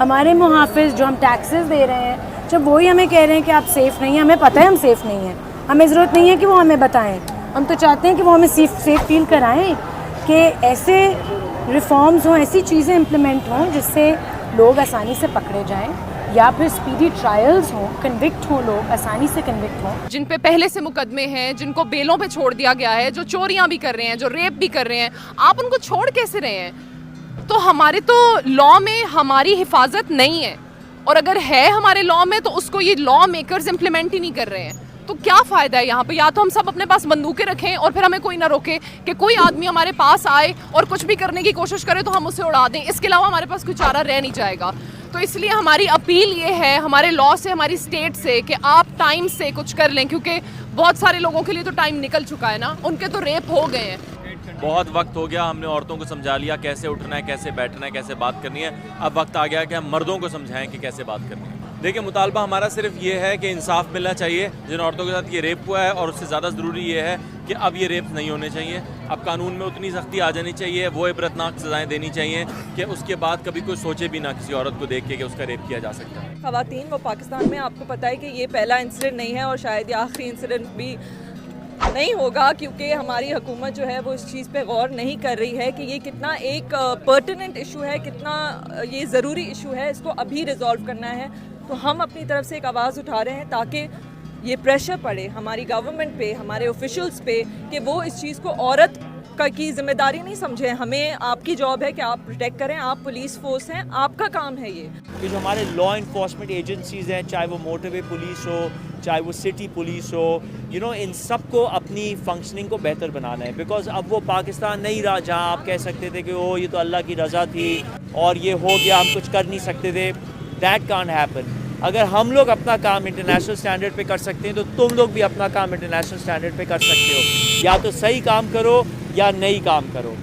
हमारे मुहाफिज जो हम टैक्सेस दे रहे हैं, जब वही हमें कह रहे हैं कि आप सेफ़ नहीं हैं, हमें पता है हम सेफ़ नहीं हैं, हमें ज़रूरत नहीं है कि वो हमें बताएं, हम तो चाहते हैं कि वो हमें सेफ़ फील कराएं कि ऐसे रिफॉर्म्स हों, ऐसी चीज़ें इम्प्लीमेंट हों जिससे लोग आसानी से पकड़े जाएं, या फिर स्पीडी ट्रायल्स हों, कन्विक्ट हों, लोग आसानी से कन्विक्ट हों। जिन पे पहले से मुकदमे हैं, जिनको बेलों पे छोड़ दिया गया है, जो चोरियां भी कर रहे हैं, जो रेप भी कर रहे हैं, आप उनको छोड़ कैसे रहे हैं? तो हमारे तो लॉ में हमारी हिफाजत नहीं है, और अगर है हमारे लॉ में तो उसको ये लॉ मेकर्स इम्प्लीमेंट ही नहीं कर रहे हैं। तो क्या फ़ायदा है यहाँ पे? या तो हम सब अपने पास बंदूकें रखें और फिर हमें कोई ना रोके कि कोई आदमी हमारे पास आए और कुछ भी करने की कोशिश करे तो हम उसे उड़ा दें, इसके अलावा हमारे पास कोई चारा रह नहीं जाएगा। तो इसलिए हमारी अपील ये है हमारे लॉ से, हमारी स्टेट से, कि आप टाइम से कुछ कर लें, क्योंकि बहुत सारे लोगों के लिए तो टाइम निकल चुका है ना, उनके तो रेप हो गए हैं। बहुत वक्त हो गया, हमने औरतों को समझा लिया कैसे उठना है, कैसे बैठना है, कैसे बात करनी है। अब वक्त आ गया कि हम मर्दों को समझाएं कि कैसे बात करनी है। देखिए, मुतालबा हमारा सिर्फ ये है कि इंसाफ मिलना चाहिए जिन औरतों के साथ ये रेप हुआ है, और उससे ज़्यादा ज़रूरी ये है कि अब ये रेप नहीं होने चाहिए। अब कानून में उतनी सख्ती आ जानी चाहिए, वो इबरतनाक सज़ाएं देनी चाहिए कि उसके बाद कभी कोई सोचे भी ना किसी औरत को देख के कि उसका रेप किया जा सकता है। ख़वातीन वो पाकिस्तान में, आपको पता है कि ये पहला इंसिडेंट नहीं है और शायद ये आखिरी इंसिडेंट भी नहीं होगा, क्योंकि हमारी हुकूमत जो है वो इस चीज़ पे गौर नहीं कर रही है कि ये कितना एक पर्टिनेंट इशू है, कितना ये ज़रूरी इशू है, इसको अभी रिजॉल्व करना है। तो हम अपनी तरफ से एक आवाज़ उठा रहे हैं ताकि ये प्रेशर पड़े हमारी गवर्नमेंट पे, हमारे ऑफिशियल्स पे, कि वो इस चीज़ को औरत की जिम्मेदारी नहीं समझें। हमें, आपकी जॉब है कि आप प्रोटेक्ट करें, आप पुलिस फोर्स हैं, आपका काम है ये। कि जो हमारे लॉ इन्फोर्समेंट एजेंसीज़ हैं, चाहे वो मोटरवे पुलिस हो, चाहे वो सिटी पुलिस हो, इन सबको अपनी फंक्शनिंग को बेहतर बनाना है। बिकॉज अब वो पाकिस्तान नहीं रहा जहाँ आप कह सकते थे कि ये तो अल्लाह की रज़ा थी और ये हो गया, हम कुछ कर नहीं सकते थे। That can't happen. अगर हम लोग अपना काम इंटरनेशनल स्टैंडर्ड पे कर सकते हैं तो तुम लोग भी अपना काम इंटरनेशनल स्टैंडर्ड पे कर सकते हो। या तो सही काम करो या नहीं काम करो।